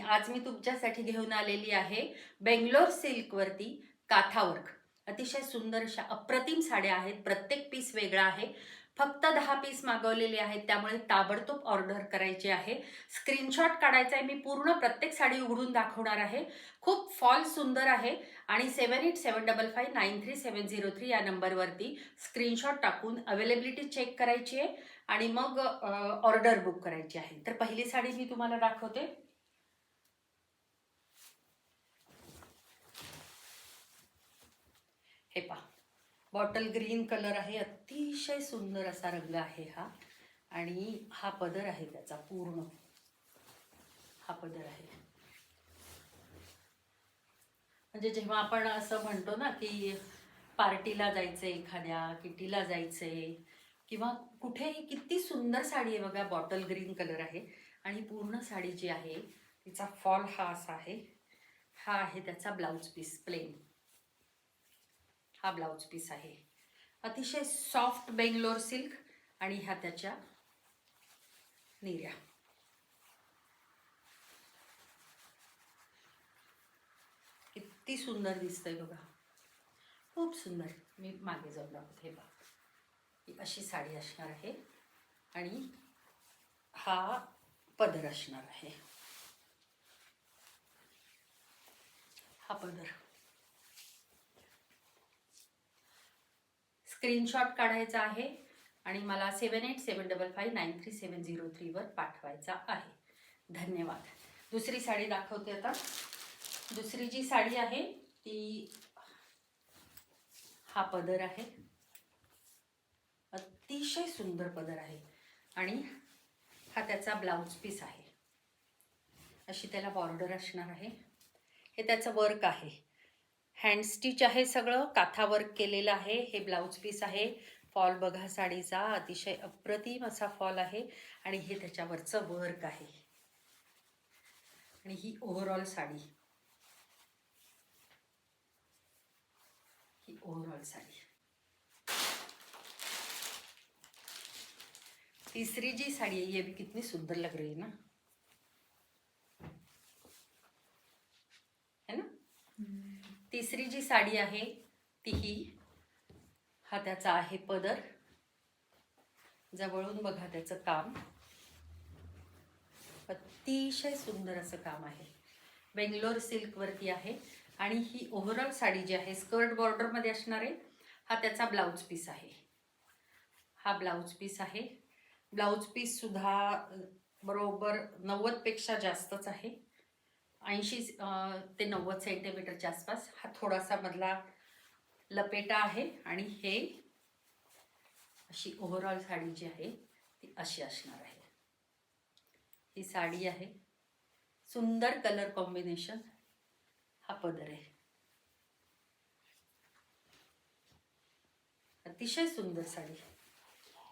आज मी तुमच्यासाठी घेऊन आलेली आहे बेंगलोर सिल्कवरती काथा वर्क. अतिशय सुंदर अशा अप्रतिम साड्या आहेत. प्रत्येक पीस वेगळा आहे. फक्त 10 पीस मागवलेले आहेत, त्यामुळे ताबडतोब ऑर्डर करायची आहे. स्क्रीनशॉट काढायचा आहे. मी पूर्ण प्रत्येक साडी उघडून दाखवणार आहे. खूप फॉल सुंदर आहे आणि 7875593703 या नंबरवरती स्क्रीनशॉट टाकून अवेलेबिलिटी चेक करायची आहे आणि मग ऑर्डर बुक करायची आहे. तर पहिली साडी मी तुम्हाला दाखवते. हे पहा, बॉटल ग्रीन कलर आहे. अतिशय सुंदर असा रंग आहे हा. आणि हा पदर आहे त्याचा पूर्ण. हा पदर आहे. म्हणजे जेव्हा आपण असं म्हणतो ना की पार्टीला जायचंय, एखाद्या किटीला जायचंय किंवा कुठेही, किती सुंदर साडी आहे बघा. बॉटल ग्रीन कलर आहे आणि पूर्ण साडी जी आहे तिचा फॉल हा असा आहे. हा आहे त्याचा ब्लाउज पीस प्लेन. हा ब्लाउज पीस आहे. अतिशय सॉफ्ट बेंगलोर सिल्क आणि ह्या त्याच्या निर्या. किती सुंदर दिसतंय बघा, खूप सुंदर. मी मागे जाऊन दाखवते. हे बघा, ही अशी साडी असणार आहे आणि हा पदर असणार आहे. हा पदर. स्क्रीनशॉट काढायचा आहे आणि मला 7875593703 वर पाठवायचा आहे. धन्यवाद. दुसरी साडी दाखवते आता. दुसरी जी साडी आहे ती, हा पदर आहे. अतिशय सुंदर पदर आहे आणि हा त्याचा ब्लाउज पीस आहे. अशी त्याला बॉर्डर असणार आहे. हे त्याचं वर्क आहे. हँड स्टिच आहे सगळं. काथा वर्क केलेलं आहे. हे ब्लाउज पीस आहे. फॉल बघा साडीचा, अतिशय अप्रतिम असा फॉल आहे आणि हे त्याच्यावरचं वर्क आहे. आणि ही ओव्हरऑल साडी. ही ओव्हरऑल साडी. तीसरी जी साड़ी है ये भी कितनी सुंदर लग रही है ना, है ना. तीसरी जी साड़ी आहे ती ही. हा त्याचा आहे पदर. जवळून बघा त्याचं काम. अतिशय सुंदर असं काम आहे. बेंगलोर सिल्क वरती आहे आणि ही ओव्हरऑल साडी जी आहे स्कर्ट बॉर्डर मध्ये असणार आहे. हा त्याचा ब्लाउज पीस आहे. हा ब्लाउज पीस आहे. ब्लाउज पीस सुद्धा बरोबर 90 पेक्षा जास्तच आहे. 80 ते 90 सेंटीमीटरच्या आसपास. हा थोडासा मधला लपेटा आहे आणि हे अशी ओव्हरऑल साडी जी आहे ती अशी असणार आहे. ही साडी आहे. सुंदर कलर कॉम्बिनेशन. हा पदर आहे. अतिशय सुंदर साडी.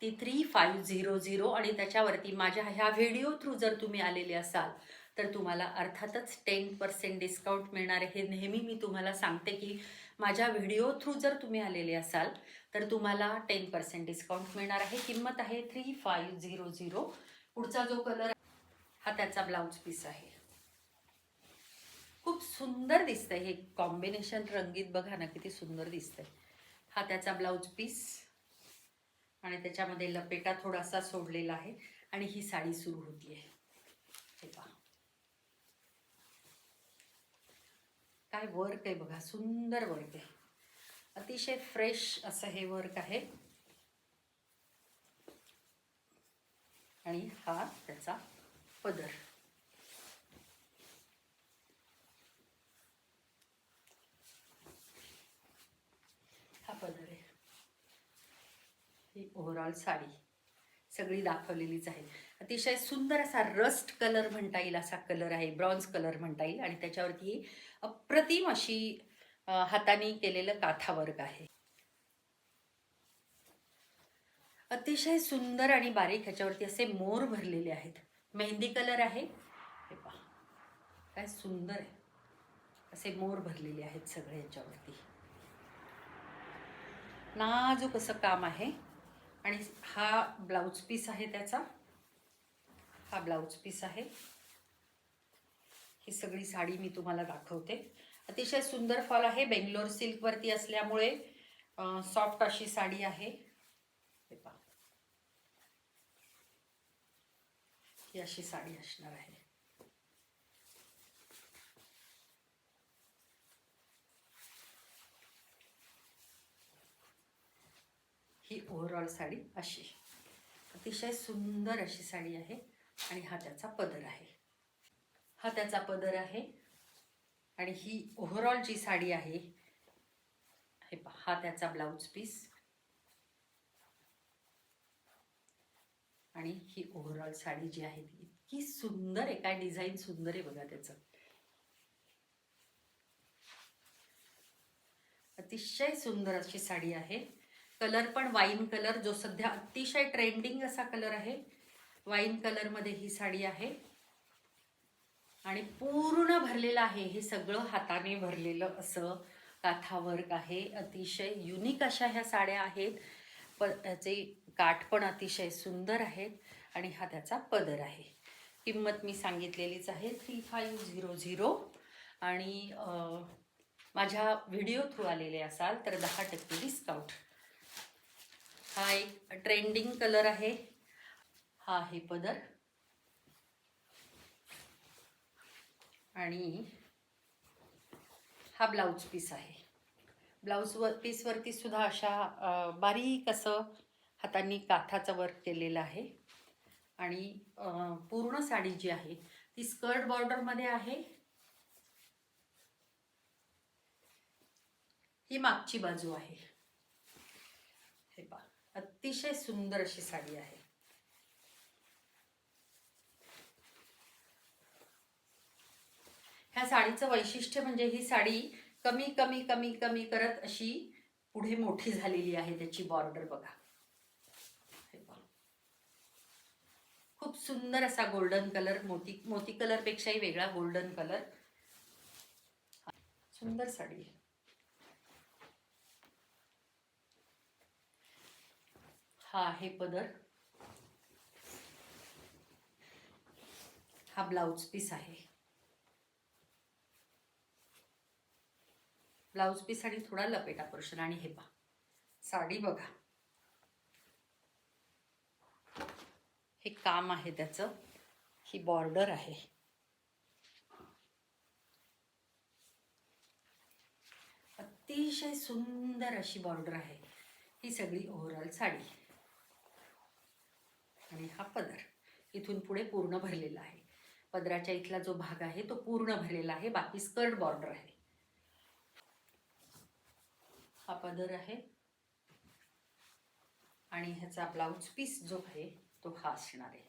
ती 3500 आणि त्याच्यावरती माझ्या ह्या व्हिडिओ थ्रू जर तुम्ही आलेले असाल तर तुम्हाला अर्थातच 10% डिस्काउंट मिळणार आहे. हे नेहमी मी तुम्हाला सांगते की माझ्या व्हिडिओ थ्रू जर तुम्ही आलेले असाल तर तुम्हाला 10% डिस्काउंट मिळणार आहे. किंमत आहे 3500. पुढचा जो कलर हा त्याचा ब्लाउज पीस आहे. खूप सुंदर दिसतंय हे कॉम्बिनेशन रंगीत. बघा ना किती सुंदर दिसतंय. हा त्याचा ब्लाउज पीस आणि त्याच्यामध्ये लपेटा थोडासा सोडलेला आहे आणि ही साडी सुरू होती आहे. हे पहा काय वर्क आहे बघा. सुंदर वर्क आहे. अतिशय फ्रेश असं हे वर्क आहे. आणि हा त्याचा पदर. हा पदर आहे. ही ओव्हरऑल साडी सगळी दाखवलेलीच आहे. अतिशय सुंदर असा रस्ट कलर म्हणता येईल असा कलर आहे. ब्रॉन्झ कलर म्हणता येईल आणि त्याच्यावरती अप्रतिम अशी हाताने केलेलं काथा वर्क आहे. अतिशय सुंदर आणि बारीक ह्याच्यावरती असे मोर भरलेले आहेत. मेहंदी कलर आहे. हे पहा काय सुंदर आहे. असे मोर भरलेले आहेत सगळे ह्याच्यावरती. नाजूक असं काम आहे. आणि हा ब्लाउज पीस आहे त्याचा. हा ब्लाउज पीस आहे. ही सगळी साडी मी तुम्हाला दाखवते. अतिशय सुंदर फॉल आहे. बेंगलोर सिल्कवरती असल्यामुळे सॉफ्ट अशी साडी आहे. हे पहा, ही अशी साडी असणार आहे. ही ओव्हरऑल साडी अशी अतिशय सुंदर अशी साडी आहे. आणि हा त्याचा पदर आहे. हा त्याचा पदर आहे. आणि ही ओव्हरऑल जी साडी आहे, हे पहा, हा त्याचा ब्लाउज पीस. आणि ही ओव्हरऑल साडी जी आहे ती इतकी सुंदर आहे. काय डिझाईन सुंदर आहे बघा त्याचं. अतिशय सुंदर अशी साडी आहे. कलर पण वाईन कलर, जो सध्या अतिशय ट्रेंडिंग असा कलर आहे. वाईन कलरमध्ये ही साडी आहे. आणि पूर्ण भरलेलं आहे. हे सगळं हाताने भरलेलं असं काथा वर्क आहे. अतिशय युनिक अशा ह्या साड्या आहेत. त्याचे काठ पण अतिशय सुंदर आहेत. आणि हा त्याचा पदर आहे. किंमत मी सांगितलेलीच आहे 3500. आणि माझ्या व्हिडिओ थ्रू आलेले असाल तर 10% डिस्काउंट. हा एक ट्रेंडिंग कलर आहे. हा आहे पदर. आणि हा ब्लाउज पीस आहे. ब्लाउज पीसवरती सुद्धा अशा बारीक असं हातांनी काठाचं वर्क केलेलं आहे. आणि पूर्ण साडी जी आहे ती स्कर्ट बॉर्डरमध्ये आहे. ही मागची बाजू आहे. हे पहा, अतिशय सुंदर अशी साडी आहे. ह्या साडीचं वैशिष्ट्य म्हणजे ही साडी कमी कमी कमी कमी करत अशी पुढे मोठी झालेली आहे. त्याची बॉर्डर बघा. हे पहा, खूप सुंदर असा गोल्डन कलर, मोती कलर पेक्षाही वेगळा गोल्डन कलर. सुंदर साडी आहे. हा आहे पदर. हा ब्लाउज पीस आहे. ब्लाउज पीस आणि थोडा लपेटा पोर्शन. आणि हे पहा, साडी बघा. हे काम आहे त्याचं. ही बॉर्डर आहे. अतिशय सुंदर अशी बॉर्डर आहे. ही सगळी ओव्हरऑल साडी. आणि हा पदर इथून पुढे पूर्ण भरलेला आहे. पदराच्या इथला जो भाग आहे तो पूर्ण भरलेला आहे. बाकी स्कर्ट बॉर्डर आहे. हा पदर आहे. आणि ह्याचा ब्लाउज पीस जो आहे तो हा असणार आहे.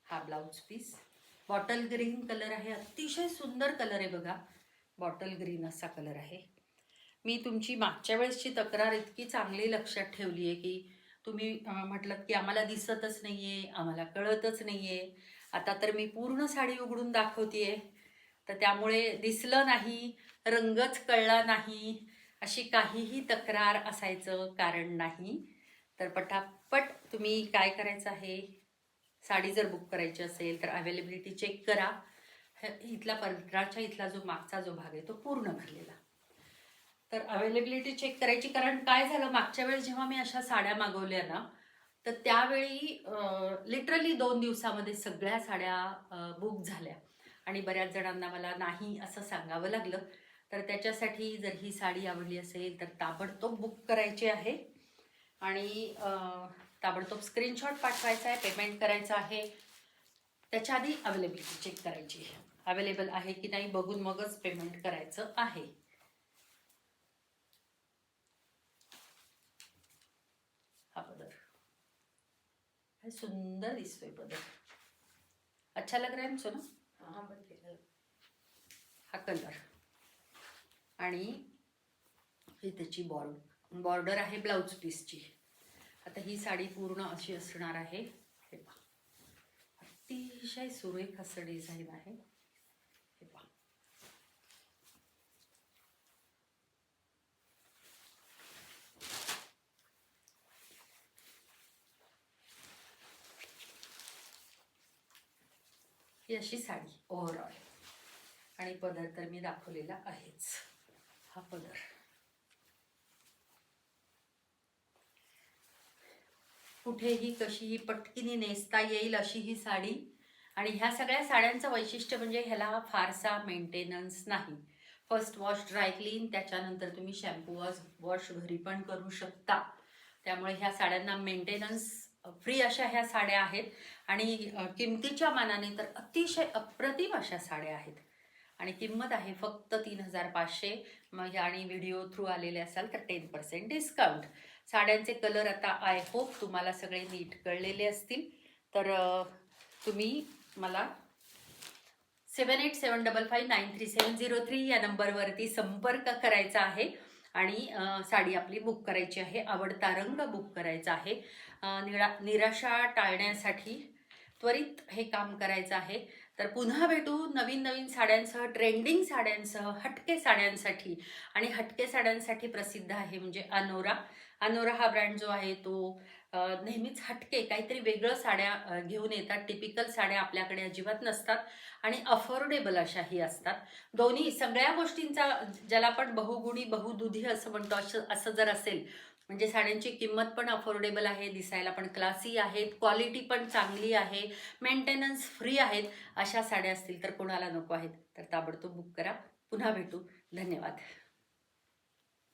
हा blouse piece bottle green colour आहे. अतिशय सुंदर कलर आहे बघा. बॉटल ग्रीन असा कलर आहे. मी तुमची मागच्या वेळेसची तक्रार इतकी चांगली लक्षात ठेवली आहे की तुम्ही म्हटलं की आम्हाला दिसतच नाही आहे, आम्हाला कळतच नाही आहे. आता तर मी पूर्ण साडी उघडून दाखवते आहे, तर त्यामुळे दिसलं नाही, रंगच कळला नाही अशी काहीही तक्रार असायचं कारण नाही. तर पटापट तुम्ही काय करायचं आहे, साडी जर बुक करायची असेल तर अवेलेबिलिटी चेक करा. इथला पदराच्या इथला जो मागचा जो भाग आहे तो पूर्ण भरलेला. तर अवेलेबिलिटी चेक करायची. कारण काय झालं, मागच्या वेळेस जेव्हा मी अशा साड्या मागवल्या ना, तर त्यावेळी लिटरली 2 दिवसामध्ये सगळ्या साड्या बुक झाल्या. आणि बऱ्याच जणांना मला नाही असं सांगावं लागलं. तर त्याच्यासाठी जर ही साडी आवडली असेल तर ताबडतोब बुक करायची आहे. आणि ताबडतोब स्क्रीनशॉट पाठवायचा आहे, पेमेंट करायचं आहे. त्याच्या आधी अवेलेबिलिटी चेक करायची आहे, अवेलेबल आहे की नाही बघून मगच पेमेंट करायचं आहे. हा पदर काय सुंदर दिसतोय पदर. अच्छा लग रहा है ना. हा कलर. आणि ही त्याची बॉर्डर आहे ब्लाउज पीसची. आता ही साडी पूर्ण अशी असणार आहे. हे पहा, अतिशय सुरेख असं डिझाईन आहे. हे पहा, ही अशी साडी ओव्हरऑल. आणि पदर तर मी दाखवलेला आहेच. हा पदर कुठेही कशीही पटकीने नेसता येईल अशी ही साडी. आणि ह्या सगळ्या साड्यांचं वैशिष्ट्य म्हणजे ह्याला फारसा मेंटेनन्स नाही. फर्स्ट वॉश ड्राय क्लीन, त्याच्यानंतर तुम्ही शॅम्पू वॉश घरी पण करू शकता. त्यामुळे ह्या साड्यांना मेंटेनन्स फ्री अशा ह्या साड्या आहेत. आणि किमतीच्या मानाने तर अतिशय अप्रतिम अशा साड्या आहेत. आणि किंमत आहे फक्त 3500. मग आणि व्हिडिओ थ्रू आलेले असाल तर 10% डिस्काउंट. साड्यांचे कलर आता आय होप तुम्हाला सगळे नीट कळलेले असतील. तर तुम्ही मला 7875593703 या नंबरवरती संपर्क करायचा आहे आणि साडी आपली बुक करायची आहे. आवडता रंग बुक करायचा आहे. निराशा टाळण्यासाठी त्वरित हे काम करायचं आहे. तर पुन्हा भेटू नवीन नवीन साड्यांसह, ट्रेंडिंग साड्यांसह, हटके साड्यांसाठी. आणि हटके साड्यांसाठी प्रसिद्ध आहे म्हणजे अनोरा. अनोरा हा ब्रँड जो आहे तो नेहमीच हटके काहीतरी वेगळं साड्या घेऊन येतात. टिपिकल साड्या आपल्याकडे अजिबात नसतात आणि अफोर्डेबल अशाही असतात. दोन्ही सगळ्या गोष्टींचा, ज्याला आपण बहुगुणी बहुदुधी असं म्हणतो, असं जर असेल म्हणजे साड्यांची किंमत पण अफोर्डेबल आहे, दिसायला पण क्लासी आहेत, क्वालिटी पण चांगली आहे, मेंटेनन्स फ्री आहेत, अशा साड्या असतील तर कोणाला नको आहेत तर ताबडतोब बुक करा. पुन्हा भेटू. धन्यवाद.